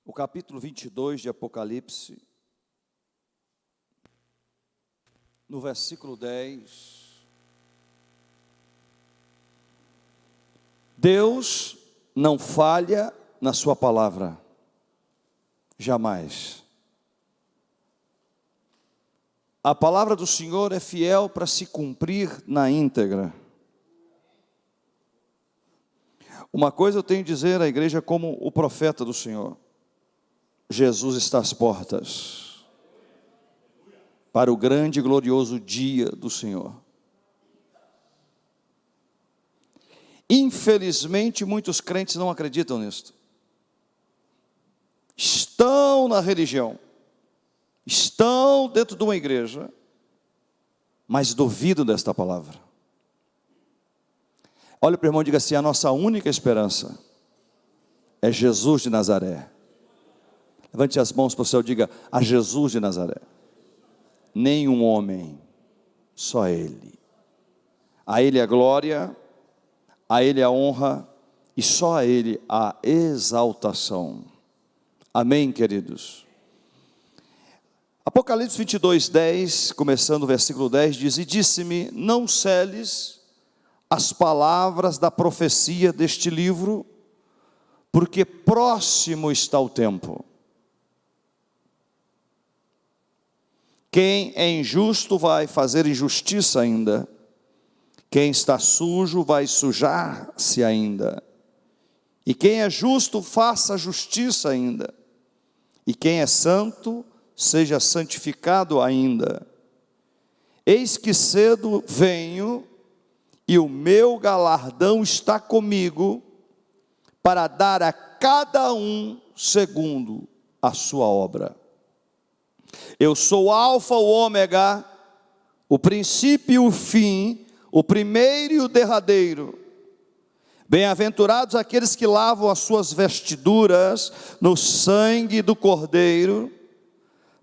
o capítulo 22 de Apocalipse, no versículo 10. Deus não falha na sua palavra, jamais. A palavra do Senhor é fiel para se cumprir na íntegra. Uma coisa eu tenho a dizer à igreja como o profeta do Senhor: Jesus está às portas para o grande e glorioso dia do Senhor. Infelizmente, muitos crentes não acreditam nisto. Estão na religião, estão dentro de uma igreja, mas duvidam desta palavra. Olha para o irmão e diga assim: a nossa única esperança é Jesus de Nazaré. Levante as mãos para o céu e diga: a Jesus de Nazaré. Nenhum homem, só Ele. A Ele a glória, a Ele a honra e só a Ele a exaltação. Amém, queridos? Apocalipse 22, 10, começando o versículo 10, diz: e disse-me, não seles as palavras da profecia deste livro, porque próximo está o tempo. Quem é injusto vai fazer injustiça ainda, quem está sujo vai sujar-se ainda, e quem é justo faça justiça ainda, e quem é santo seja santificado ainda. Eis que cedo venho, e o meu galardão está comigo, para dar a cada um segundo a sua obra. Eu sou o Alfa, o Ômega, o princípio e o fim, o primeiro e o derradeiro. Bem-aventurados aqueles que lavam as suas vestiduras no sangue do Cordeiro,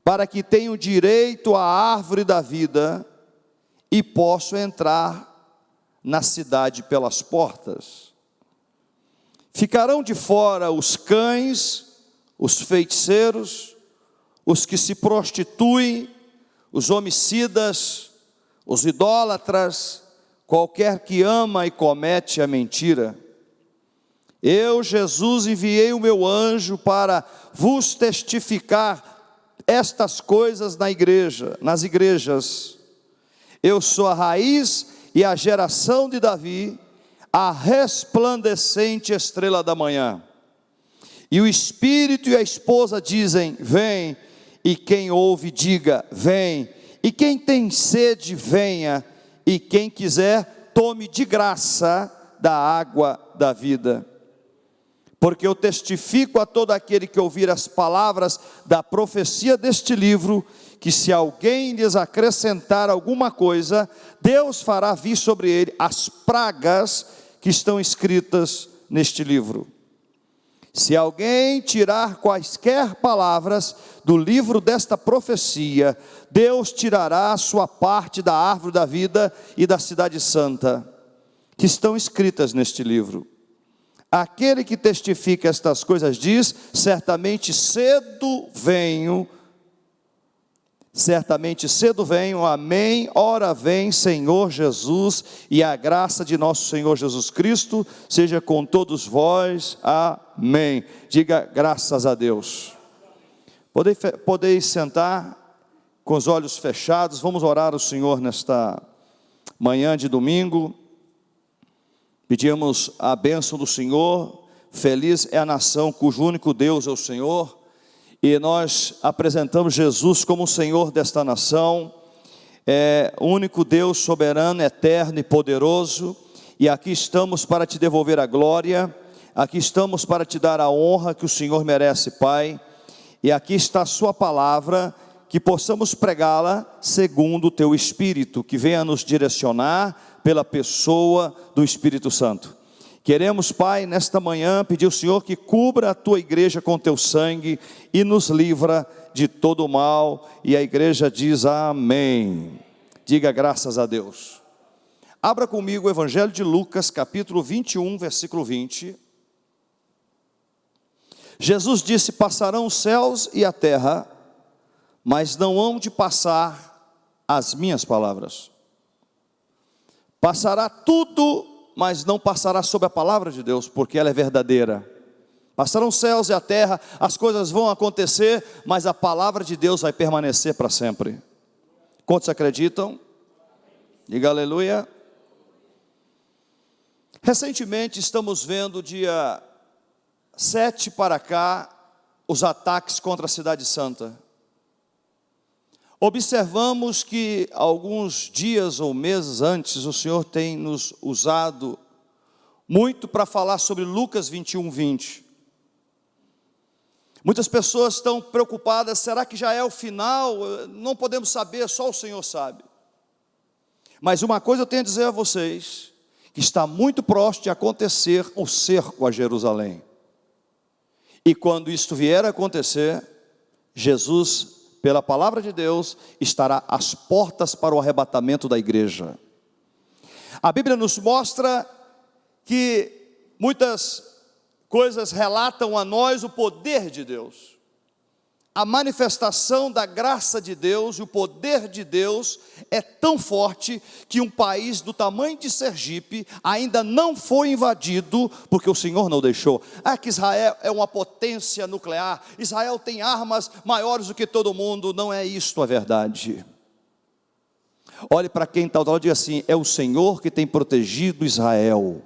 para que tenham direito à árvore da vida e possam entrar na cidade pelas portas. Ficarão de fora os cães, os feiticeiros, os que se prostituem, os homicidas, os idólatras, qualquer que ama e comete a mentira. Eu, Jesus, enviei o meu anjo para vos testificar estas coisas nas igrejas. Eu sou a raiz e a geração de Davi, a resplandecente estrela da manhã. E o Espírito e a esposa dizem: vem. E quem ouve, diga: vem. E quem tem sede, venha. E quem quiser, tome de graça da água da vida. Porque eu testifico a todo aquele que ouvir as palavras da profecia deste livro, que se alguém lhes acrescentar alguma coisa, Deus fará vir sobre ele as pragas que estão escritas neste livro. Se alguém tirar quaisquer palavras do livro desta profecia, Deus tirará a sua parte da árvore da vida e da cidade santa, que estão escritas neste livro. Aquele que testifica estas coisas diz: certamente cedo venho, amém. Ora vem, Senhor Jesus, e a graça de nosso Senhor Jesus Cristo seja com todos vós, amém. Diga graças a Deus. Podeis sentar com os olhos fechados. Vamos orar ao Senhor nesta manhã de domingo. Pedimos a bênção do Senhor. Feliz é a nação cujo único Deus é o Senhor. E nós apresentamos Jesus como o Senhor desta nação, o único Deus soberano, eterno e poderoso. E aqui estamos para te devolver a glória, aqui estamos para te dar a honra que o Senhor merece, Pai. E aqui está a sua palavra, que possamos pregá-la segundo o teu Espírito, que venha nos direcionar pela pessoa do Espírito Santo. Queremos, Pai, nesta manhã, pedir ao Senhor que cubra a tua igreja com teu sangue e nos livra de todo o mal. E a igreja diz amém. Diga graças a Deus. Abra comigo o Evangelho de Lucas, capítulo 21, versículo 20. Jesus disse: passarão os céus e a terra, mas não hão de passar as minhas palavras. Passará tudo, mas não passará sobre a palavra de Deus, porque ela é verdadeira. Passarão os céus e a terra, as coisas vão acontecer, mas a palavra de Deus vai permanecer para sempre. Quantos acreditam? Diga aleluia. Recentemente estamos vendo, dia 7 para cá, os ataques contra a cidade santa. Observamos que alguns dias ou meses antes, o Senhor tem nos usado muito para falar sobre Lucas 21:20. Muitas pessoas estão preocupadas: será que já é o final? Não podemos saber, só o Senhor sabe. Mas uma coisa eu tenho a dizer a vocês, que está muito próximo de acontecer o cerco a Jerusalém. E quando isto vier a acontecer, Jesus, pela palavra de Deus, estará às portas para o arrebatamento da igreja. A Bíblia nos mostra que muitas coisas relatam a nós o poder de Deus, a manifestação da graça de Deus, e o poder de Deus é tão forte que um país do tamanho de Sergipe ainda não foi invadido, porque o Senhor não deixou. Que Israel é uma potência nuclear, Israel tem armas maiores do que todo mundo. Não é isto a verdade. Olhe para quem está ao lado e diga assim: é o Senhor que tem protegido Israel.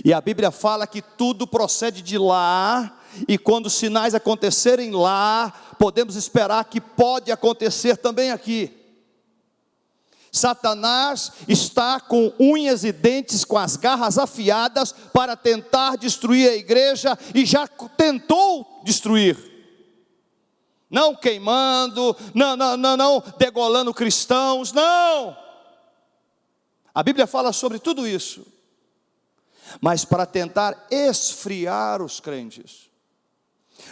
E a Bíblia fala que tudo procede de lá, e quando os sinais acontecerem lá, podemos esperar que pode acontecer também aqui. Satanás está com unhas e dentes, com as garras afiadas, para tentar destruir a igreja, e já tentou destruir. Não queimando, não degolando cristãos, não. A Bíblia fala sobre tudo isso. Mas para tentar esfriar os crentes,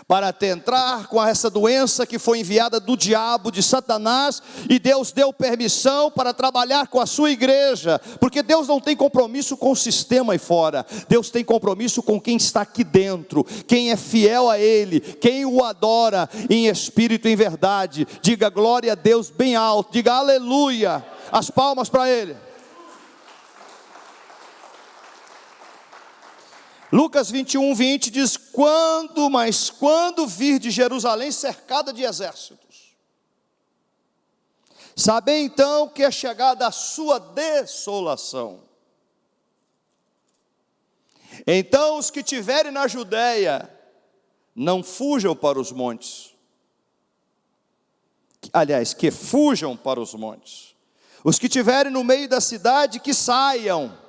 para tentar com essa doença que foi enviada do diabo, de Satanás, e Deus deu permissão para trabalhar com a sua igreja, porque Deus não tem compromisso com o sistema aí fora, Deus tem compromisso com quem está aqui dentro, quem é fiel a Ele, quem o adora em espírito e em verdade. Diga glória a Deus bem alto, diga aleluia, as palmas para Ele. Lucas 21:20 diz: quando vir de Jerusalém cercada de exércitos, sabei então que é chegada a sua desolação. Então os que tiverem na Judéia, não fujam para os montes. Aliás, que fujam para os montes. Os que tiverem no meio da cidade, que saiam.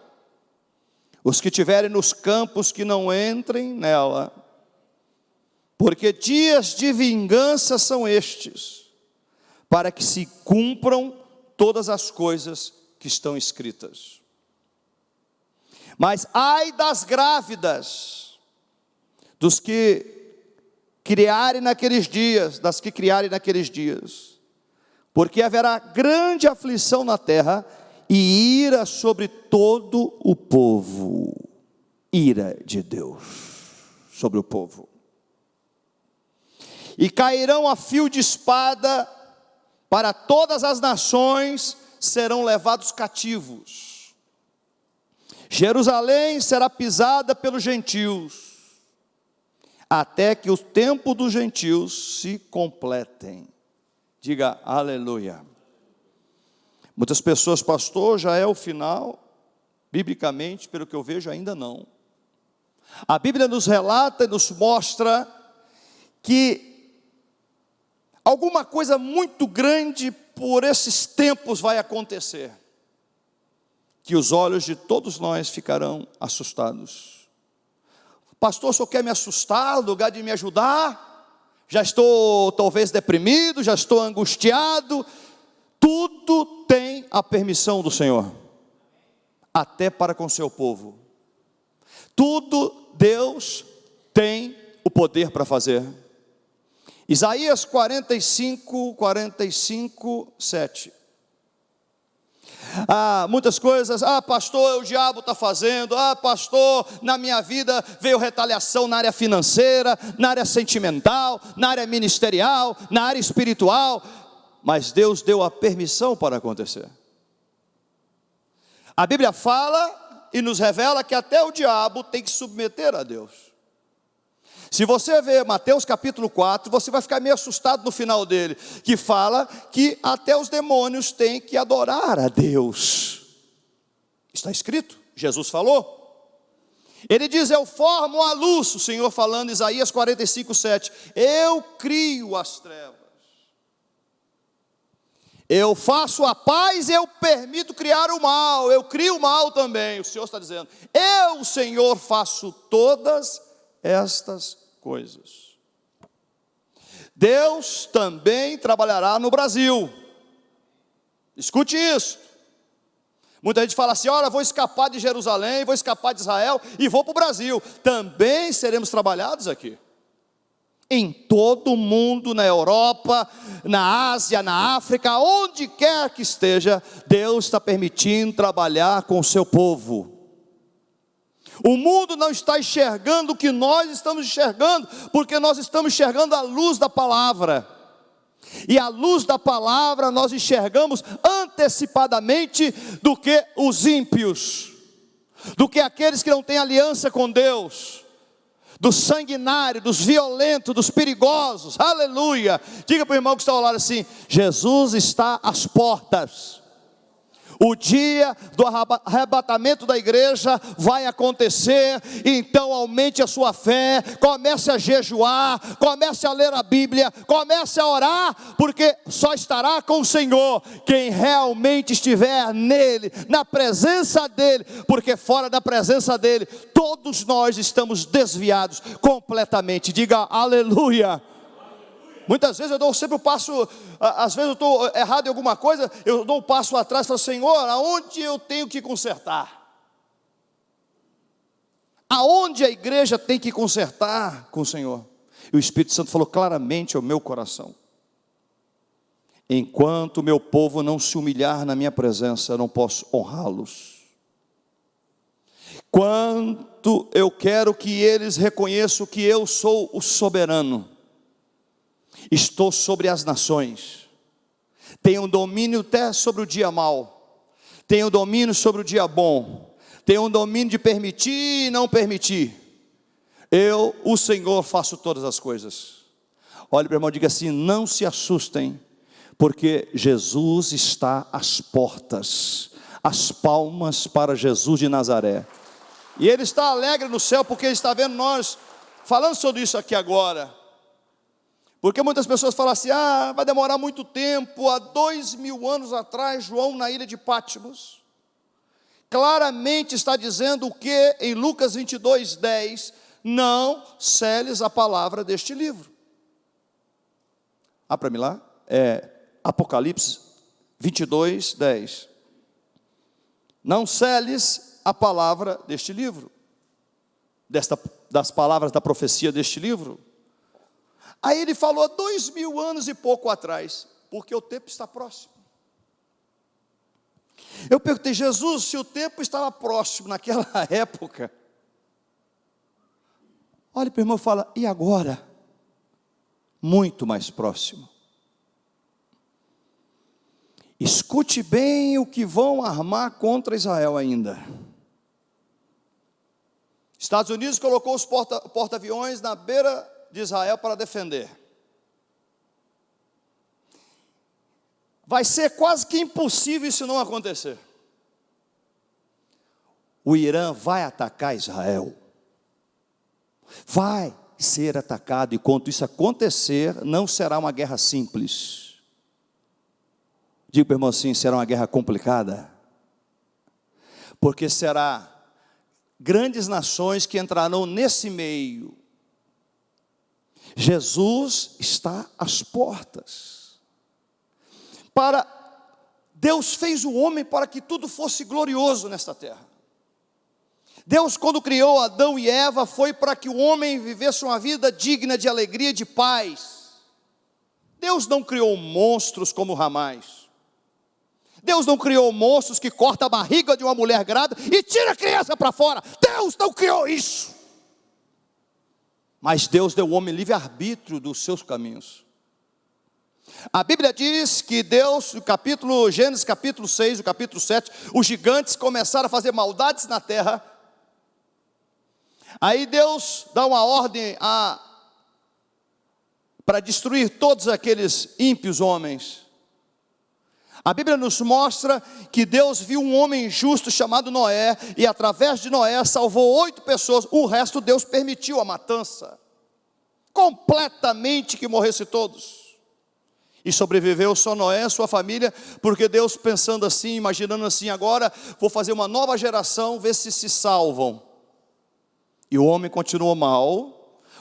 Os que estiverem nos campos, que não entrem nela, porque dias de vingança são estes, para que se cumpram todas as coisas que estão escritas. Mas ai das grávidas, dos que criarem naqueles dias, das que criarem naqueles dias, porque haverá grande aflição na terra, e ira sobre todo o povo. Ira de Deus sobre o povo. E cairão a fio de espada, para todas as nações serão levados cativos. Jerusalém será pisada pelos gentios, até que o tempo dos gentios se completem. Diga aleluia. Muitas pessoas: pastor, já é o final? Biblicamente, pelo que eu vejo, ainda não. A Bíblia nos relata e nos mostra que alguma coisa muito grande por esses tempos vai acontecer, que os olhos de todos nós ficarão assustados. Pastor, o senhor quer me assustar no lugar de me ajudar? Já estou talvez deprimido, já estou angustiado. Tudo tem a permissão do Senhor, até para com seu povo. Tudo Deus tem o poder para fazer. Isaías 45:7. Muitas coisas, pastor, o diabo está fazendo, pastor, na minha vida veio retaliação na área financeira, na área sentimental, na área ministerial, na área espiritual, mas Deus deu a permissão para acontecer. A Bíblia fala e nos revela que até o diabo tem que se submeter a Deus. Se você ver Mateus capítulo 4, você vai ficar meio assustado no final dele, que fala que até os demônios têm que adorar a Deus. Está escrito, Jesus falou. Ele diz, eu formo a luz, o Senhor falando, Isaías 45, 7. Eu crio as trevas. Eu faço a paz, eu permito criar o mal, eu crio o mal também. O Senhor está dizendo, eu, Senhor, faço todas estas coisas. Deus também trabalhará no Brasil. Escute isso. Muita gente fala assim, olha, vou escapar de Jerusalém, vou escapar de Israel e vou para o Brasil. Também seremos trabalhados aqui. Em todo o mundo, na Europa, na Ásia, na África, onde quer que esteja, Deus está permitindo trabalhar com o seu povo. O mundo não está enxergando o que nós estamos enxergando, porque nós estamos enxergando a luz da palavra. E a luz da palavra nós enxergamos antecipadamente do que os ímpios, do que aqueles que não têm aliança com Deus, dos sanguinários, dos violentos, dos perigosos. Aleluia! Diga para o irmão que está ao lado assim, Jesus está às portas. O dia do arrebatamento da igreja vai acontecer, então aumente a sua fé, comece a jejuar, comece a ler a Bíblia, comece a orar, porque só estará com o Senhor quem realmente estiver nele, na presença dele, porque fora da presença dele, todos nós estamos desviados completamente. Diga aleluia. Muitas vezes eu dou sempre o passo, às vezes eu estou errado em alguma coisa, eu dou um passo atrás e falo, Senhor, aonde eu tenho que consertar? Aonde a igreja tem que consertar com o Senhor? E o Espírito Santo falou claramente ao meu coração, enquanto o meu povo não se humilhar na minha presença, eu não posso honrá-los. Quanto eu quero que eles reconheçam que eu sou o soberano, estou sobre as nações, tenho domínio até sobre o dia mau, tenho domínio sobre o dia bom, tenho domínio de permitir e não permitir. Eu, o Senhor, faço todas as coisas. Olha para o irmão, diga assim, não se assustem, porque Jesus está às portas. As palmas para Jesus de Nazaré. E Ele está alegre no céu, porque Ele está vendo nós falando sobre isso aqui agora. Porque muitas pessoas falam assim, vai demorar muito tempo. Há 2000 anos atrás, João na ilha de Patmos, claramente está dizendo o que em Lucas 22, 10, não seles a palavra deste livro. Para mim lá, Apocalipse 22, 10. Não seles a palavra deste livro, das palavras da profecia deste livro. Aí ele falou 2000 anos e pouco atrás, porque o tempo está próximo. Eu perguntei, Jesus, se o tempo estava próximo naquela época, olha para o irmão e fala, e agora? Muito mais próximo. Escute bem o que vão armar contra Israel ainda. Estados Unidos colocou os porta-aviões na beira de Israel para defender. Vai ser quase que impossível isso não acontecer. O Irã vai atacar Israel. Vai ser atacado, e quando isso acontecer, não será uma guerra simples. Digo para o irmão assim, será uma guerra complicada. Porque será grandes nações que entrarão nesse meio. Jesus está às portas. Deus fez o homem para que tudo fosse glorioso nesta terra. Deus, quando criou Adão e Eva, foi para que o homem vivesse uma vida digna de alegria e de paz. Deus não criou monstros como Hamas. Deus não criou monstros que cortam a barriga de uma mulher grávida e tira a criança para fora. Deus não criou isso. Mas Deus deu ao homem livre-arbítrio dos seus caminhos. A Bíblia diz que Deus, Gênesis capítulo 6, o capítulo 7, os gigantes começaram a fazer maldades na terra. Aí Deus dá uma ordem para destruir todos aqueles ímpios homens. A Bíblia nos mostra que Deus viu um homem justo chamado Noé, e através de Noé salvou 8 pessoas, o resto Deus permitiu a matança, completamente que morresse todos. E sobreviveu só Noé e sua família, porque Deus pensando assim, imaginando assim, agora vou fazer uma nova geração, ver se salvam. E o homem continuou mal,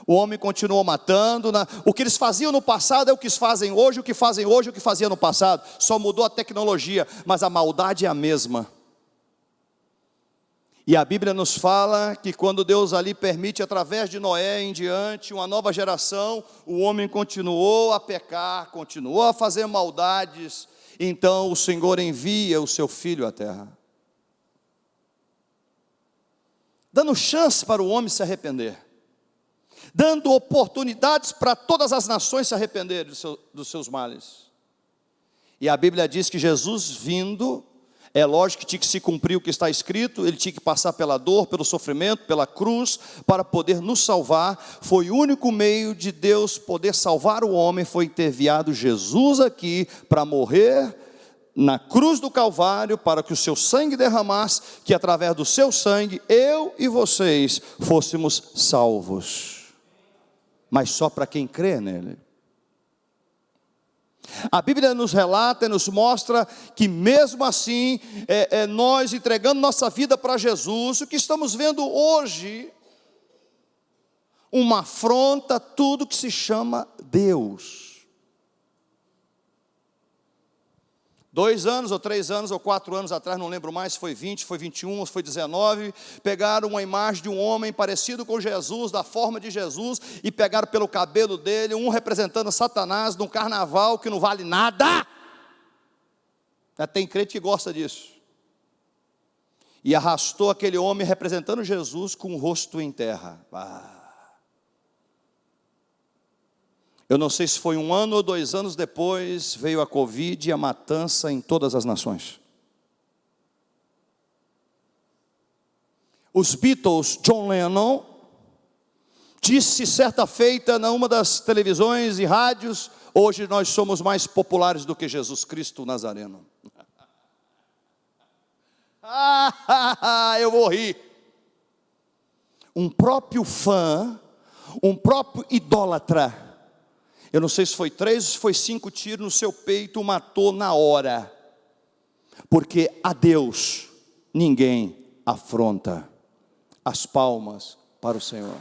o homem continuou matando, o que eles faziam no passado é o que fazem hoje, o que fazem hoje é o que faziam no passado, só mudou a tecnologia, mas a maldade é a mesma. E a Bíblia nos fala que quando Deus ali permite, através de Noé em diante, uma nova geração, o homem continuou a pecar, continuou a fazer maldades, então o Senhor envia o seu Filho à terra, dando chance para o homem se arrepender, dando oportunidades para todas as nações se arrependerem dos seus males. E a Bíblia diz que Jesus vindo, é lógico que tinha que se cumprir o que está escrito, ele tinha que passar pela dor, pelo sofrimento, pela cruz, para poder nos salvar. Foi o único meio de Deus poder salvar o homem, foi ter enviado Jesus aqui para morrer na cruz do Calvário, para que o seu sangue derramasse, que através do seu sangue, eu e vocês fôssemos salvos. Mas só para quem crê nele. A Bíblia nos relata e nos mostra que mesmo assim, nós entregando nossa vida para Jesus, o que estamos vendo hoje, uma afronta a tudo que se chama Deus. 2 anos, ou 3 anos, ou 4 anos atrás, não lembro mais se foi 20, foi 21, ou foi 19, pegaram uma imagem de um homem parecido com Jesus, da forma de Jesus, e pegaram pelo cabelo dele, um representando Satanás, num carnaval que não vale nada. Tem crente que gosta disso. E arrastou aquele homem representando Jesus com o rosto em terra. Eu não sei se foi 1 ano ou 2 anos depois, veio a Covid e a matança em todas as nações. Os Beatles, John Lennon, disse certa feita numa das televisões e rádios, hoje nós somos mais populares do que Jesus Cristo Nazareno. Eu vou rir. Um próprio fã, um próprio idólatra, eu não sei se foi 3 ou se foi 5 tiros no seu peito, o matou na hora. Porque a Deus ninguém afronta. As palmas para o Senhor.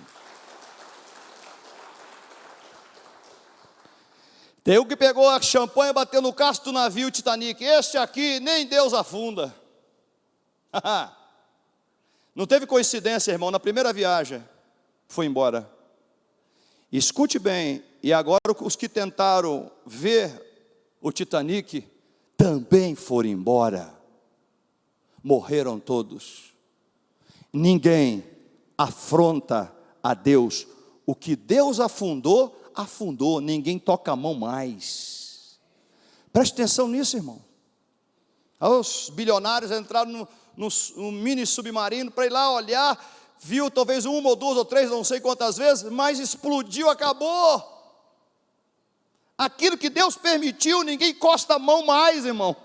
Tem um que pegou a champanhe e bateu no casco do navio Titanic. Este aqui nem Deus afunda. Não teve coincidência, irmão, na primeira viagem foi embora. Escute bem, e agora os que tentaram ver o Titanic também foram embora, morreram todos. Ninguém afronta a Deus, o que Deus afundou, afundou, ninguém toca a mão mais. Preste atenção nisso, irmão. Os bilionários entraram no mini submarino para ir lá olhar, viu talvez 1 ou 2 ou 3, não sei quantas vezes, mas explodiu, acabou. Aquilo que Deus permitiu, ninguém encosta a mão mais, irmão.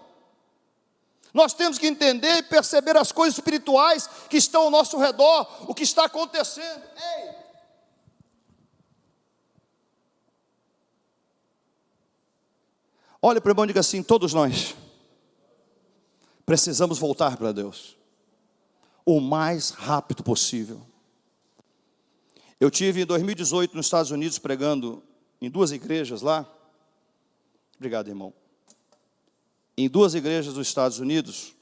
Nós temos que entender e perceber as coisas espirituais que estão ao nosso redor, o que está acontecendo. Ei! Olha para o irmão e diga assim: todos nós precisamos voltar para Deus o mais rápido possível. Eu tive em 2018 nos Estados Unidos pregando em 2 igrejas lá. Obrigado, irmão. Em 2 igrejas dos Estados Unidos.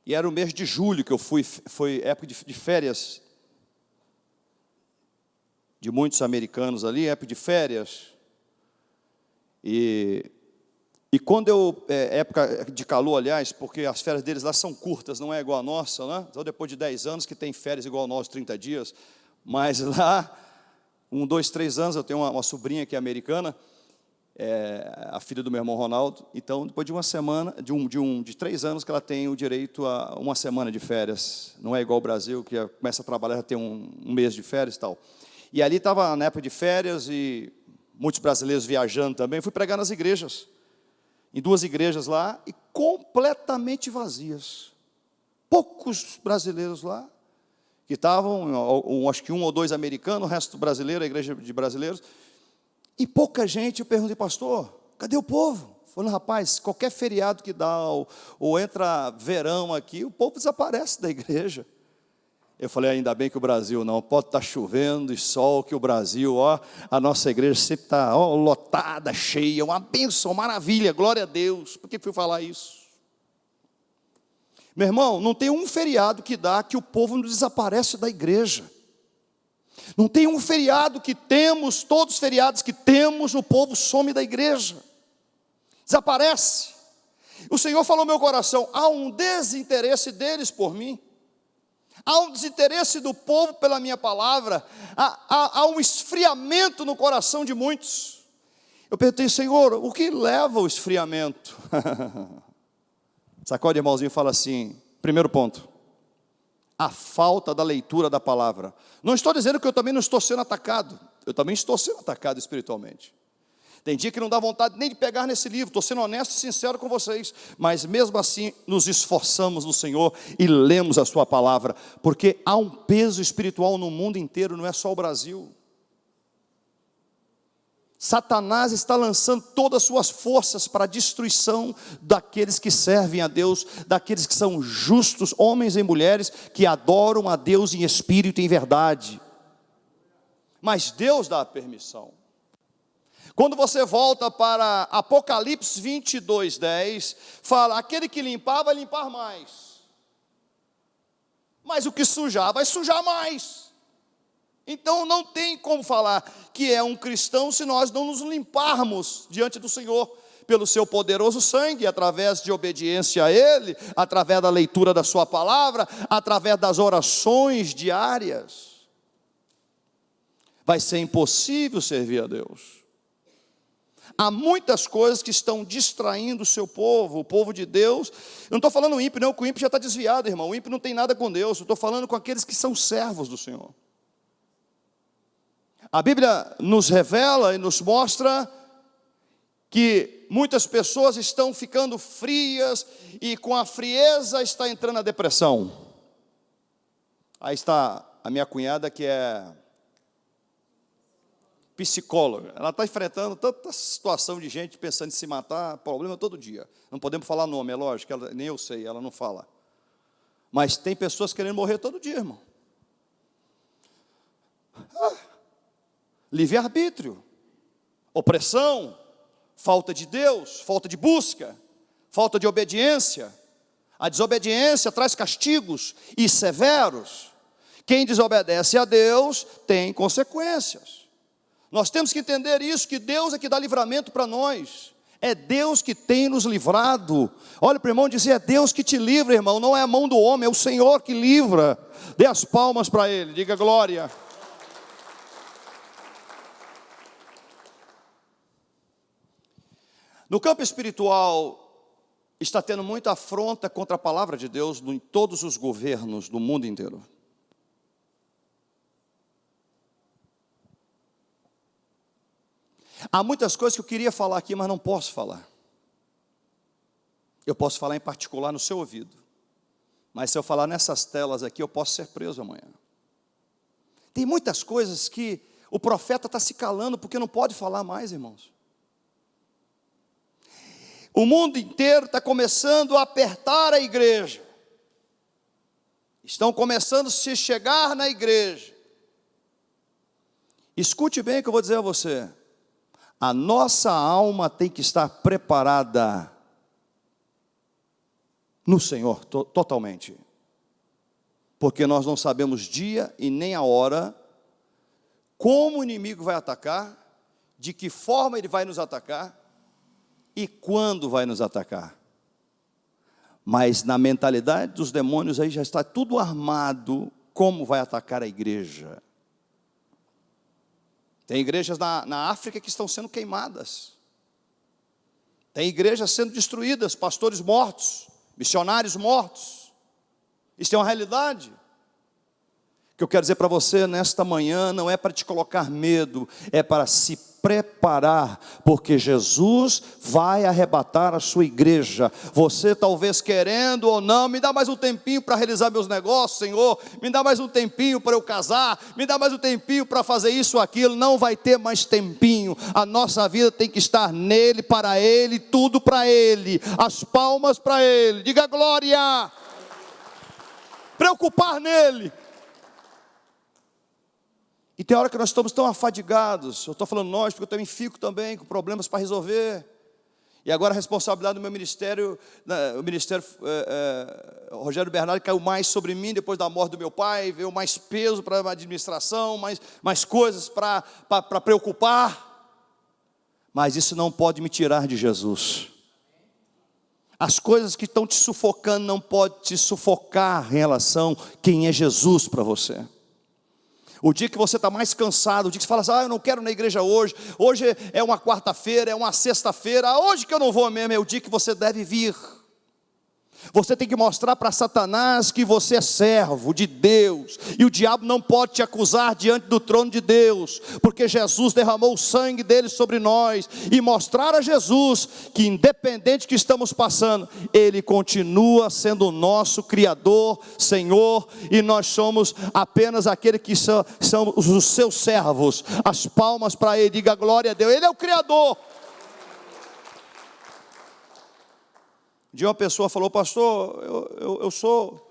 E era o mês de julho que eu fui, foi época de férias de muitos americanos ali, época de férias. E E quando época de calor, aliás, porque as férias deles lá são curtas, não é igual a nossa, né? Só depois de 10 anos que tem férias igual a nós, 30 dias. Mas lá, 1, 2, 3 anos, eu tenho uma sobrinha que é americana, a filha do meu irmão Ronaldo. Então, depois de uma semana, de 3 anos, que ela tem o direito a uma semana de férias. Não é igual ao Brasil, que começa a trabalhar, já tem um mês de férias e tal. E ali estava na época de férias e muitos brasileiros viajando também. Fui pregar nas igrejas, em 2 igrejas lá, e completamente vazias. Poucos brasileiros lá, que estavam, acho que 1 ou 2 americanos, o resto brasileiro, a igreja de brasileiros, e pouca gente. Eu perguntei, pastor, cadê o povo? Falando, rapaz, qualquer feriado que dá, ou entra verão aqui, o povo desaparece da igreja. Eu falei, ainda bem que o Brasil não, pode estar chovendo e sol, que o Brasil, a nossa igreja sempre está lotada, cheia, uma bênção, maravilha, glória a Deus. Por que fui falar isso? Meu irmão, não tem um feriado que dá que o povo não desaparece da igreja. Não tem um feriado que temos, todos os feriados que temos, o povo some da igreja. Desaparece. O Senhor falou no meu coração, há um desinteresse deles por mim. Há um desinteresse do povo pela minha palavra, há um esfriamento no coração de muitos. Eu perguntei, Senhor, o que leva ao esfriamento? Sacode, irmãozinho, e fala assim, primeiro ponto, a falta da leitura da palavra. Não estou dizendo que eu também não estou sendo atacado, eu também estou sendo atacado espiritualmente. Tem dia que não dá vontade nem de pegar nesse livro, estou sendo honesto e sincero com vocês, mas mesmo assim nos esforçamos no Senhor e lemos a sua palavra, porque há um peso espiritual no mundo inteiro, não é só o Brasil. Satanás está lançando todas as suas forças para a destruição daqueles que servem a Deus, daqueles que são justos, homens e mulheres que adoram a Deus em espírito e em verdade. Mas Deus dá a permissão. Quando você volta para Apocalipse 22, 10, fala, aquele que limpar vai limpar mais, mas o que sujar vai sujar mais. Então não tem como falar que é um cristão se nós não nos limparmos diante do Senhor, pelo seu poderoso sangue, através de obediência a Ele, através da leitura da sua palavra, através das orações diárias. Vai ser impossível servir a Deus. Há muitas coisas que estão distraindo o seu povo, o povo de Deus. Eu não estou falando o ímpio, não, que o ímpio já está desviado, irmão. O ímpio não tem nada com Deus. Eu estou falando com aqueles que são servos do Senhor. A Bíblia nos revela e nos mostra que muitas pessoas estão ficando frias e com a frieza está entrando a depressão. Aí está a minha cunhada, que é psicóloga. Ela está enfrentando tanta situação de gente pensando em se matar, problema todo dia. Não podemos falar nome, é lógico, nem eu sei, ela não fala. Mas tem pessoas querendo morrer todo dia, irmão. Livre-arbítrio, opressão, falta de Deus, falta de busca, falta de obediência. A desobediência traz castigos e severos. Quem desobedece a Deus tem consequências. Nós temos que entender isso, que Deus é que dá livramento para nós. É Deus que tem nos livrado. Olha para o irmão e dizer, é Deus que te livra, irmão. Não é a mão do homem, é o Senhor que livra. Dê as palmas para Ele, diga glória. No campo espiritual, está tendo muita afronta contra a palavra de Deus em todos os governos do mundo inteiro. Há muitas coisas que eu queria falar aqui, mas não posso falar. Eu posso falar em particular no seu ouvido. Mas se eu falar nessas telas aqui, eu posso ser preso amanhã. Tem muitas coisas que o profeta está se calando, porque não pode falar mais, irmãos. O mundo inteiro está começando a apertar a igreja. Estão começando a se chegar na igreja. Escute bem o que eu vou dizer a você. A nossa alma tem que estar preparada no Senhor, totalmente. Porque nós não sabemos dia e nem a hora, como o inimigo vai atacar, de que forma ele vai nos atacar, e quando vai nos atacar. Mas na mentalidade dos demônios aí já está tudo armado, como vai atacar a igreja. Tem igrejas na África que estão sendo queimadas. Tem igrejas sendo destruídas, pastores mortos, missionários mortos. Isso é uma realidade. O que eu quero dizer para você nesta manhã não é para te colocar medo, é para se preparar, porque Jesus vai arrebatar a sua igreja. Você talvez querendo ou não, me dá mais um tempinho para realizar meus negócios, Senhor, me dá mais um tempinho para eu casar, me dá mais um tempinho para fazer isso ou aquilo. Não vai ter mais tempinho. A nossa vida tem que estar nele, para ele, tudo para ele, as palmas para ele. Diga glória. Preocupar nele. E tem hora que nós estamos tão afadigados. Eu estou falando nós, porque eu também fico também com problemas para resolver. E agora a responsabilidade do meu ministério, o ministério Rogério Bernardo caiu mais sobre mim depois da morte do meu pai. Veio mais peso para a administração, mais coisas para preocupar. Mas isso não pode me tirar de Jesus. As coisas que estão te sufocando não podem te sufocar em relação a quem é Jesus para você. O dia que você está mais cansado, o dia que você fala assim, eu não quero ir na igreja hoje é uma quarta-feira, é uma sexta-feira, hoje que eu não vou mesmo, é o dia que você deve vir. Você tem que mostrar para Satanás que você é servo de Deus, e o diabo não pode te acusar diante do trono de Deus, porque Jesus derramou o sangue dele sobre nós, e mostrar a Jesus que independente que estamos passando, ele continua sendo o nosso Criador, Senhor, e nós somos apenas aqueles que são os seus servos. As palmas para ele, diga glória a Deus, ele é o Criador. Um dia uma pessoa falou, pastor, eu sou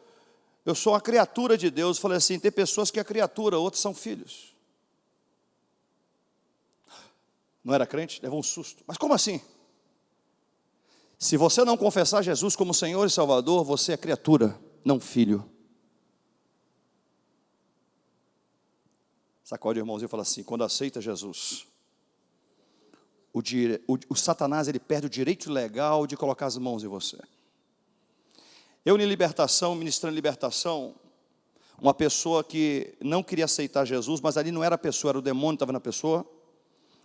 uma criatura de Deus. Eu falei assim, tem pessoas que é criatura, outros são filhos. Não era crente? Levou um susto. Mas como assim? Se você não confessar Jesus como Senhor e Salvador, você é criatura, não filho. Sacode o irmãozinho e fala assim, quando aceita Jesus, o Satanás ele perde o direito legal de colocar as mãos em você. Eu em libertação, ministrando libertação, uma pessoa que não queria aceitar Jesus, mas ali não era a pessoa, era o demônio que estava na pessoa.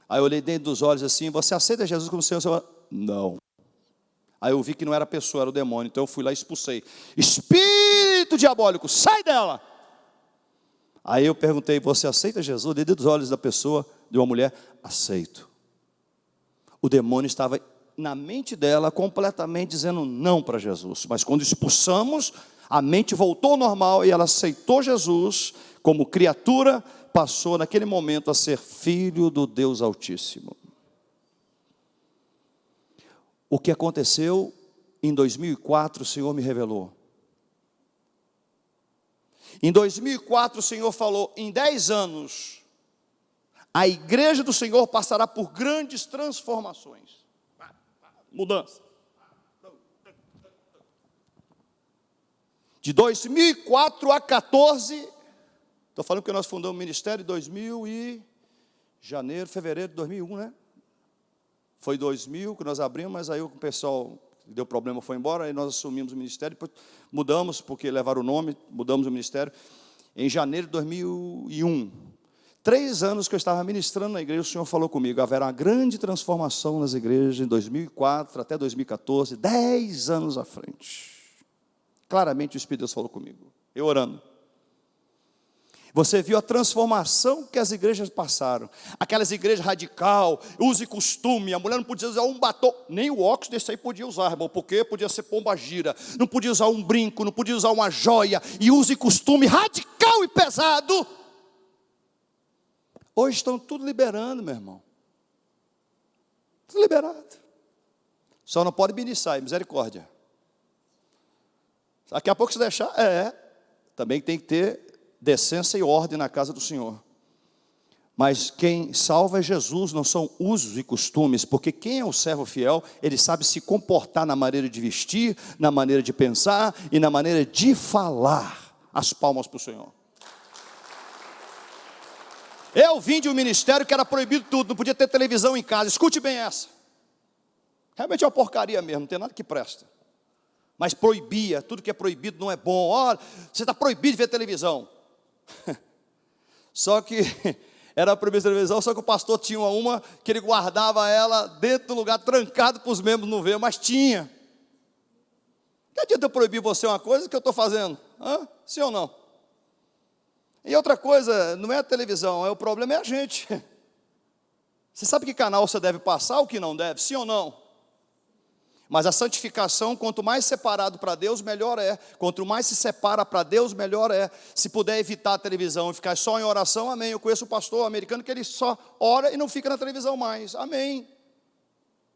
Aí eu olhei dentro dos olhos assim, você aceita Jesus como Senhor? Não. Aí eu vi que não era a pessoa, era o demônio, então eu fui lá e expulsei. Espírito diabólico, sai dela! Aí eu perguntei, você aceita Jesus? Dentro dos olhos da pessoa, de uma mulher, aceito. O demônio estava na mente dela completamente dizendo não para Jesus. Mas quando expulsamos, a mente voltou ao normal e ela aceitou Jesus como criatura, passou naquele momento a ser filho do Deus Altíssimo. O que aconteceu em 2004, o Senhor me revelou. Em 2004 o Senhor falou, em 10 anos, a igreja do Senhor passará por grandes transformações. Mudança. De 2004 a 2014, estou falando que nós fundamos o ministério em 2000 e fevereiro de 2001, né? Foi 2000 que nós abrimos, mas aí o pessoal deu problema, foi embora, aí nós assumimos o ministério, depois mudamos, porque levaram o nome, mudamos o ministério, em janeiro de 2001. 3 anos que eu estava ministrando na igreja, o Senhor falou comigo, haverá uma grande transformação nas igrejas, em 2004 até 2014, 10 anos à frente. Claramente o Espírito de Deus falou comigo, eu orando. Você viu a transformação que as igrejas passaram. Aquelas igrejas radical, uso e costume, a mulher não podia usar um batom, nem o óculos desse aí podia usar, irmão, porque podia ser pomba gira, não podia usar um brinco, não podia usar uma joia, e uso e costume radical e pesado. Hoje estão tudo liberando, meu irmão. Tudo liberado. Só não pode ministrar, misericórdia. Daqui a pouco se deixar, também tem que ter decência e ordem na casa do Senhor. Mas quem salva é Jesus, não são usos e costumes, porque quem é o servo fiel, ele sabe se comportar na maneira de vestir, na maneira de pensar e na maneira de falar. As palmas para o Senhor. Eu vim de um ministério que era proibido tudo, não podia ter televisão em casa. Escute bem essa. Realmente é uma porcaria mesmo, não tem nada que presta. Mas proibia, tudo que é proibido não é bom. Olha, você está proibido de ver televisão. Só que era proibido de televisão, só que o pastor tinha uma que ele guardava ela dentro do lugar, trancado para os membros não ver, mas tinha. Que adianta eu proibir você uma coisa que eu estou fazendo? Sim ou não? E outra coisa, não é a televisão, o problema é a gente. Você sabe que canal você deve passar ou que não deve? Sim ou não? Mas a santificação, quanto mais separado para Deus, melhor é. Quanto mais se separa para Deus, melhor é. Se puder evitar a televisão e ficar só em oração, amém. Eu conheço um pastor americano que ele só ora e não fica na televisão mais, amém.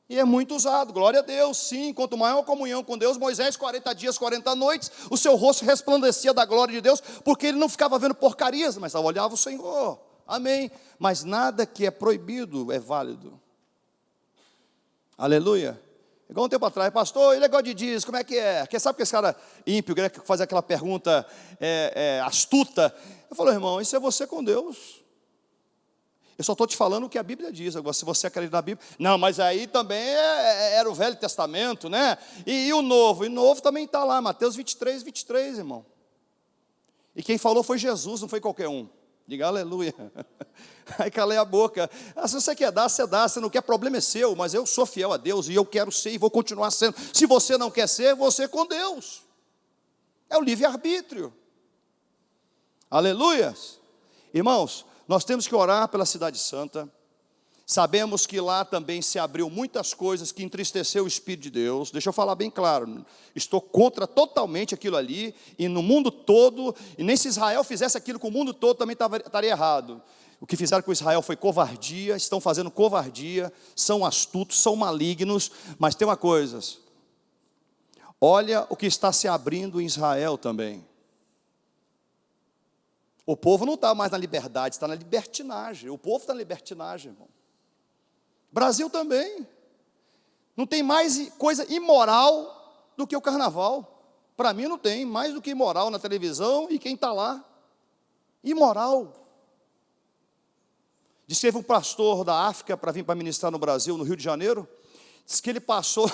E é muito usado, glória a Deus, sim. Quanto maior a comunhão com Deus, Moisés, 40 dias, 40 noites, o seu rosto resplandecia da glória de Deus, porque ele não ficava vendo porcarias, mas olhava o Senhor, amém. Mas nada que é proibido é válido, aleluia. Igual um tempo atrás, pastor, ele negócio de diz, como é que é? Quem sabe que esse cara ímpio, que faz aquela pergunta astuta? Eu falo, irmão, isso é você com Deus. Eu só estou te falando o que a Bíblia diz. Agora, se você acredita na Bíblia, não, mas aí também era o Velho Testamento, né? E o Novo? E o Novo também está lá, Mateus 23, 23, irmão. E quem falou foi Jesus, não foi qualquer um. Diga aleluia. Aí calei a boca. Se você quer dar, você dá. Se não quer, problema é seu. Mas eu sou fiel a Deus e eu quero ser e vou continuar sendo. Se você não quer ser, você com Deus. É o livre-arbítrio. Aleluia. Irmãos, nós temos que orar pela cidade santa. Sabemos que lá também se abriu muitas coisas que entristeceu o Espírito de Deus. Deixa eu falar bem claro, estou contra totalmente aquilo ali, e no mundo todo, e nem se Israel fizesse aquilo com o mundo todo, também estaria errado. O que fizeram com Israel foi covardia, estão fazendo covardia, são astutos, são malignos, mas tem uma coisa, olha o que está se abrindo em Israel também. O povo não está mais na liberdade, está na libertinagem, o povo está na libertinagem, irmão. Brasil também, não tem mais coisa imoral do que o carnaval. Para mim não tem, mais do que imoral na televisão e quem está lá, imoral. Diz que teve um pastor da África para vir para ministrar no Brasil, no Rio de Janeiro. Diz que ele passou,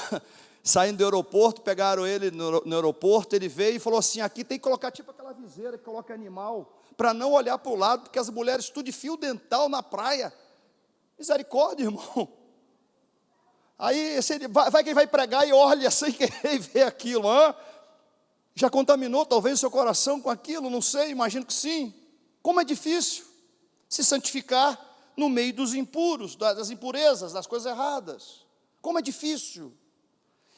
saindo do aeroporto, pegaram ele no aeroporto, ele veio e falou assim, aqui tem que colocar tipo aquela viseira que coloca animal, para não olhar para o lado, porque as mulheres tudo de fio dental na praia. Misericórdia, irmão. Aí vai quem vai pregar e olha sem querer ver aquilo, já contaminou talvez o seu coração com aquilo, não sei, imagino que sim. Como é difícil se santificar no meio dos impuros, das impurezas, das coisas erradas. Como é difícil.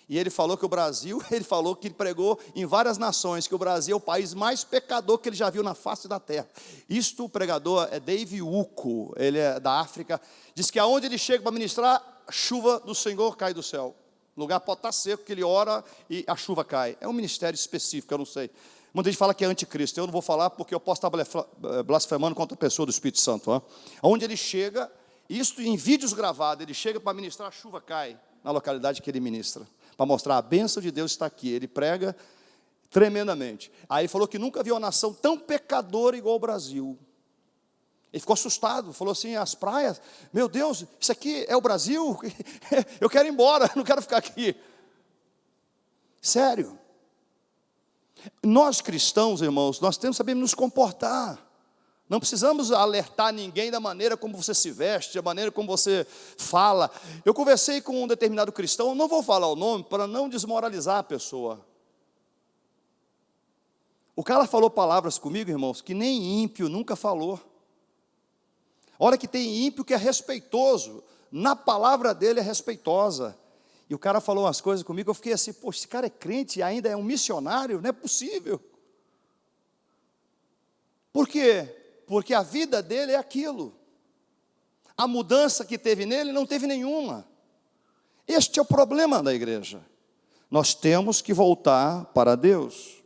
E ele falou que o Brasil, ele falou que ele pregou em várias nações, que o Brasil é o país mais pecador que ele já viu na face da terra. Isto, o pregador é Dave Uco, ele é da África, diz que aonde ele chega para ministrar, a chuva do Senhor cai do céu. O lugar pode estar seco, que ele ora e a chuva cai. É um ministério específico, eu não sei. Muita gente fala que é anticristo, eu não vou falar porque eu posso estar blasfemando contra a pessoa do Espírito Santo. Onde ele chega, isto em vídeos gravados, ele chega para ministrar, a chuva cai na localidade que ele ministra. Para mostrar a bênção de Deus está aqui. Ele prega tremendamente. Aí ele falou que nunca viu uma nação tão pecadora igual o Brasil. Ele ficou assustado, falou assim, as praias, meu Deus, isso aqui é o Brasil? Eu quero ir embora, não quero ficar aqui. Sério. Nós cristãos, irmãos, nós temos que saber nos comportar. Não precisamos alertar ninguém da maneira como você se veste, da maneira como você fala. Eu conversei com um determinado cristão, não vou falar o nome para não desmoralizar a pessoa. O cara falou palavras comigo, irmãos, que nem ímpio nunca falou. Olha que tem ímpio que é respeitoso, na palavra dele é respeitosa. E o cara falou umas coisas comigo, eu fiquei assim, poxa, esse cara é crente e ainda é um missionário, não é possível. Por quê? Porque a vida dele é aquilo. A mudança que teve nele não teve nenhuma. Este é o problema da igreja. Nós temos que voltar para Deus.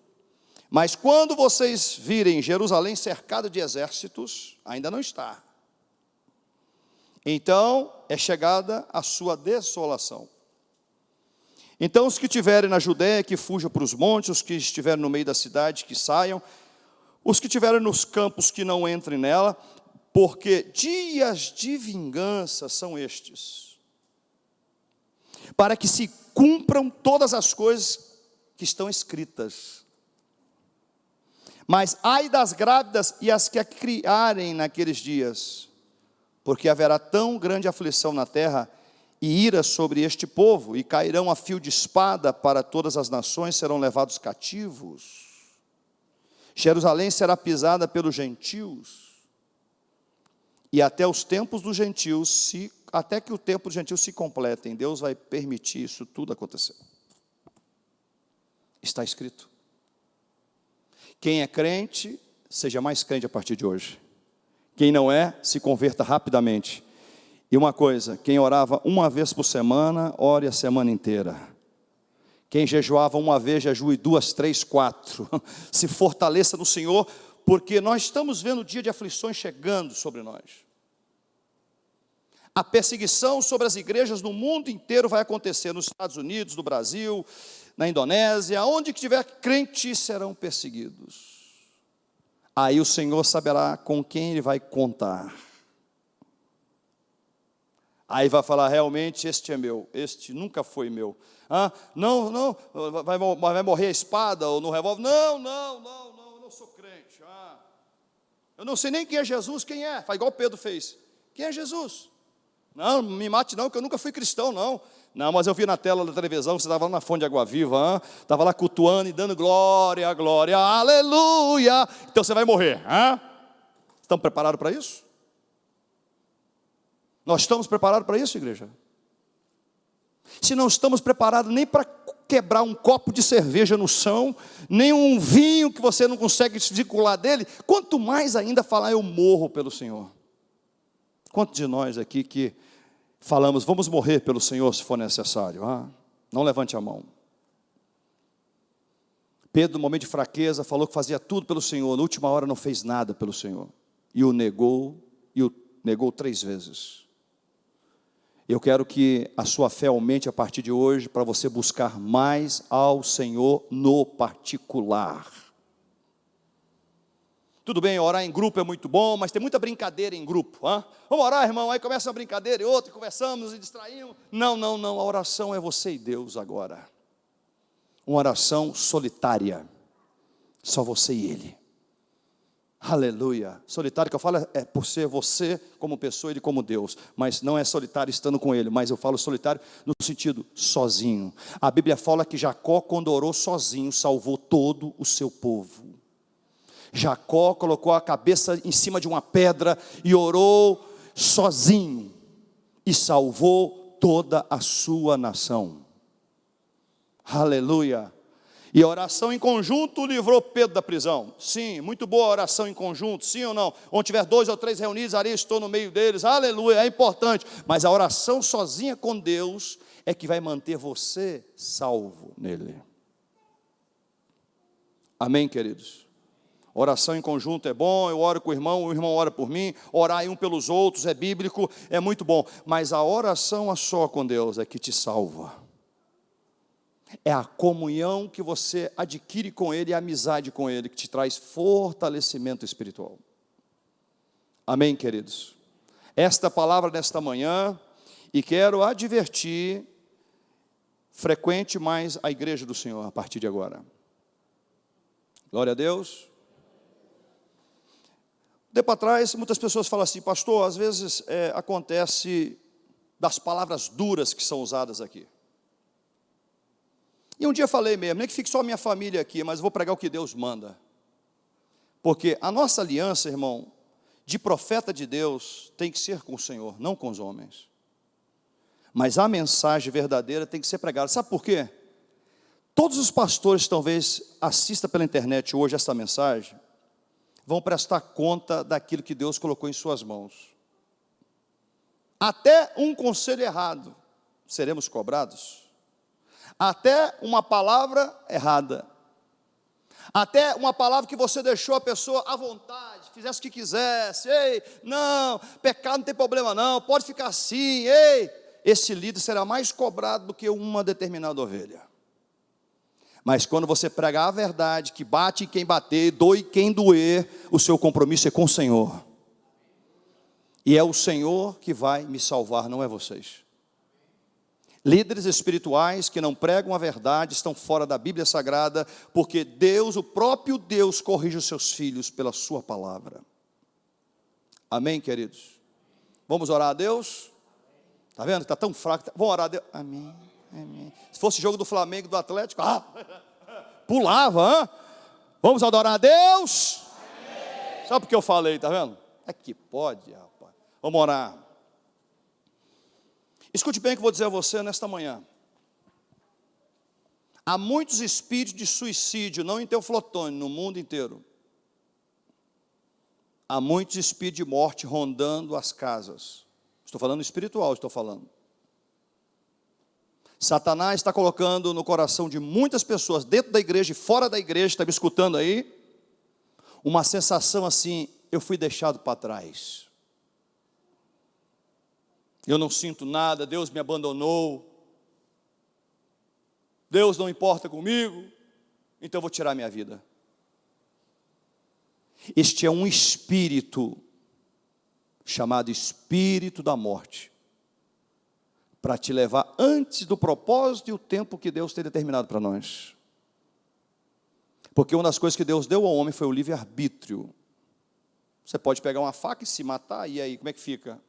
Mas quando vocês virem Jerusalém cercada de exércitos, ainda não está. Então é chegada a sua desolação. Então os que estiverem na Judéia, que fujam para os montes, os que estiverem no meio da cidade, que saiam, os que estiverem nos campos, que não entrem nela, porque dias de vingança são estes. para que se cumpram todas as coisas que estão escritas. Mas ai das grávidas e as que a criarem naqueles dias, porque haverá tão grande aflição na terra e ira sobre este povo, e cairão a fio de espada para todas as nações, serão levados cativos. Jerusalém será pisada pelos gentios, e até os tempos dos gentios, até que o tempo dos gentios se completem, Deus vai permitir isso tudo acontecer. Está escrito. Quem é crente, seja mais crente a partir de hoje. Quem não é, se converta rapidamente. E uma coisa, quem orava uma vez por semana, ore a semana inteira. Quem jejuava uma vez, jejue 2, 3, 4. Se fortaleça no Senhor, porque nós estamos vendo o dia de aflições chegando sobre nós. A perseguição sobre as igrejas no mundo inteiro vai acontecer, nos Estados Unidos, no Brasil, na Indonésia, onde que tiver crentes serão perseguidos. Aí o Senhor saberá com quem Ele vai contar. Aí vai falar, realmente este é meu, este nunca foi meu. Não, vai morrer a espada ou no revólver? Não, eu não sou crente. Eu não sei nem quem é Jesus, quem é? Faz igual Pedro fez. Quem é Jesus? Não me mate não, que eu nunca fui cristão não. Não, mas eu vi na tela da televisão, você estava lá na fonte de água viva, estava lá cultuando e dando glória, aleluia. Então você vai morrer. Estão preparados para isso? Nós estamos preparados para isso, igreja? Se não estamos preparados nem para quebrar um copo de cerveja no chão, nem um vinho que você não consegue desvincular dele, quanto mais ainda falar eu morro pelo Senhor. Quantos de nós aqui que falamos, vamos morrer pelo Senhor se for necessário? Não levante a mão. Pedro, no momento de fraqueza, falou que fazia tudo pelo Senhor, na última hora não fez nada pelo Senhor, e o negou 3 vezes. Eu quero que a sua fé aumente a partir de hoje, para você buscar mais ao Senhor no particular. Tudo bem, orar em grupo é muito bom, mas tem muita brincadeira em grupo. Vamos orar, irmão, aí começa uma brincadeira e outra, conversamos e distraímos. Não, a oração é você e Deus agora. Uma oração solitária, só você e Ele. Aleluia. Solitário que eu falo é por ser você como pessoa, Ele como Deus. Mas não é solitário estando com Ele, mas eu falo solitário no sentido sozinho. A Bíblia fala que Jacó, quando orou sozinho, salvou todo o seu povo. Jacó colocou a cabeça em cima de uma pedra e orou sozinho. E salvou toda a sua nação. Aleluia. E a oração em conjunto livrou Pedro da prisão. Sim, muito boa a oração em conjunto, sim ou não? Onde tiver 2 ou 3 reunidos, ali eu estou no meio deles, aleluia, é importante. Mas a oração sozinha com Deus é que vai manter você salvo nele. Amém, queridos? Oração em conjunto é bom, eu oro com o irmão ora por mim, orar um pelos outros é bíblico, é muito bom. Mas a oração a só com Deus é que te salva. É a comunhão que você adquire com Ele, a amizade com Ele, que te traz fortalecimento espiritual. Amém, queridos? Esta palavra nesta manhã, e quero advertir, frequente mais a igreja do Senhor a partir de agora. Glória a Deus. Tempo atrás, muitas pessoas falam assim, pastor, às vezes acontece das palavras duras que são usadas aqui. E um dia eu falei mesmo, nem que fique só a minha família aqui, mas eu vou pregar o que Deus manda. Porque a nossa aliança, irmão, de profeta de Deus, tem que ser com o Senhor, não com os homens. Mas a mensagem verdadeira tem que ser pregada. Sabe por quê? Todos os pastores, talvez, assistam pela internet hoje essa mensagem, vão prestar conta daquilo que Deus colocou em suas mãos. Até um conselho errado, seremos cobrados. Até uma palavra errada, até uma palavra que você deixou a pessoa à vontade, fizesse o que quisesse, não, pecado não tem problema não, pode ficar assim, esse líder será mais cobrado do que uma determinada ovelha. Mas quando você pregar a verdade, que bate em quem bater, doe quem doer, o seu compromisso é com o Senhor. E é o Senhor que vai me salvar, não é vocês. Líderes espirituais que não pregam a verdade estão fora da Bíblia Sagrada, porque Deus, o próprio Deus, corrige os seus filhos pela sua palavra. Amém, queridos? Vamos orar a Deus? Está vendo que está tão fraco? Vamos orar a Deus? Amém, amém. Se fosse jogo do Flamengo e do Atlético, pulava, hein? Vamos adorar a Deus? Amém. Só porque eu falei, está vendo? É que pode, rapaz. Vamos orar. Escute bem o que eu vou dizer a você nesta manhã. Há muitos espíritos de suicídio, não em Teoflotone, no mundo inteiro. Há muitos espíritos de morte rondando as casas. Estou falando espiritual, estou falando. Satanás está colocando no coração de muitas pessoas, dentro da igreja e fora da igreja, está me escutando aí, uma sensação assim: eu fui deixado para trás. Eu não sinto nada, Deus me abandonou. Deus não importa comigo, então eu vou tirar minha vida. Este é um espírito chamado espírito da morte, para te levar antes do propósito e o tempo que Deus tem determinado para nós. Porque uma das coisas que Deus deu ao homem foi o livre-arbítrio. Você pode pegar uma faca e se matar, e aí, como é que fica?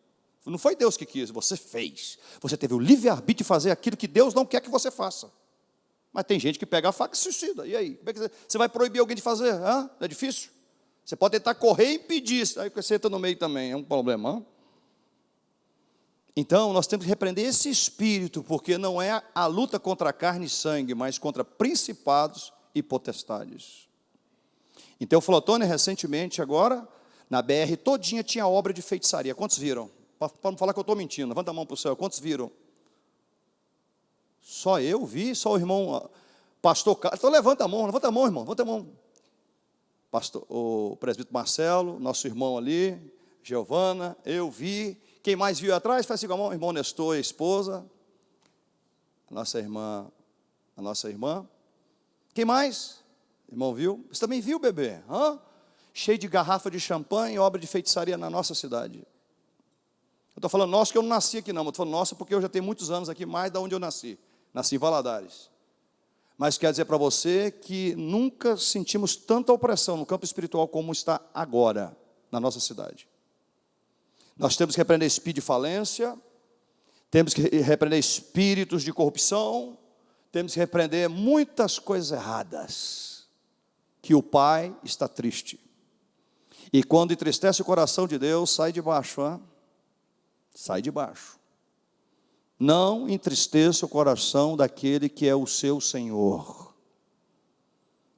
Não foi Deus que quis, você fez. Você teve o livre-arbítrio de fazer aquilo que Deus não quer que você faça. Mas tem gente que pega a faca e se suicida. E aí? Como é que você vai proibir alguém de fazer? Hã? É difícil? Você pode tentar correr e impedir. Aí você entra no meio também, é um problema. Hã? Então, nós temos que repreender esse espírito, porque não é a luta contra carne e sangue, mas contra principados e potestades. Em Teoflotone, recentemente, agora, na BR todinha tinha obra de feitiçaria. Quantos viram? Para não falar que eu estou mentindo, levanta a mão para o céu. Quantos viram? Só eu vi, só o irmão pastor Carlos. Então levanta a mão, irmão, levanta a mão. Pastor, o presbítero Marcelo, nosso irmão ali, Giovana, eu vi. Quem mais viu atrás? Faz assim com a mão, irmão Nestor, a esposa, a nossa irmã. Quem mais? Irmão viu? Você também viu, bebê? Hã? Cheio de garrafa de champanhe, obra de feitiçaria na nossa cidade. Eu estou falando nossa, que eu não nasci aqui não, eu estou falando nossa porque eu já tenho muitos anos aqui, mais da onde eu nasci. Nasci em Valadares. Mas quero dizer para você que nunca sentimos tanta opressão no campo espiritual como está agora na nossa cidade. Nós temos que repreender espírito de falência, temos que repreender espíritos de corrupção, temos que repreender muitas coisas erradas, que o Pai está triste. E quando entristece o coração de Deus, sai de baixo, hein? Sai de baixo. Não entristeça o coração daquele que é o seu Senhor.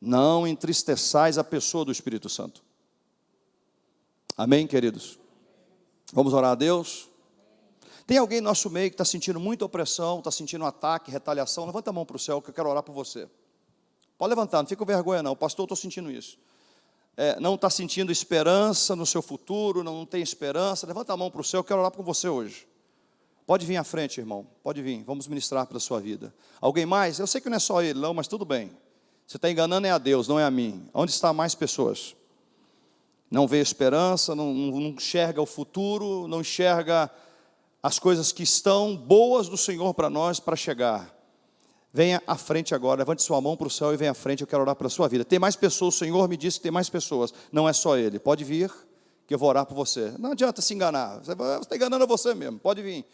Não entristeçais a pessoa do Espírito Santo. Amém, queridos? Vamos orar a Deus? Tem alguém no nosso meio que está sentindo muita opressão, está sentindo ataque, retaliação? Levanta a mão para o céu que eu quero orar por você. Pode levantar, não fica com vergonha não. Pastor, eu estou sentindo isso. Não está sentindo esperança no seu futuro, não tem esperança, levanta a mão para o céu, eu quero orar por você hoje. Pode vir à frente, irmão, pode vir, vamos ministrar pela sua vida. Alguém mais? Eu sei que não é só ele, não, mas tudo bem. Você está enganando a Deus, não é a mim. Onde estão mais pessoas? Não vê esperança, não enxerga o futuro, não enxerga as coisas que estão boas do Senhor para nós, para chegar. Venha à frente agora, levante sua mão para o céu e venha à frente, eu quero orar pela sua vida. Tem mais pessoas, o Senhor me disse que tem mais pessoas, não é só Ele. Pode vir, que eu vou orar por você. Não adianta se enganar, você está enganando você mesmo, pode vir.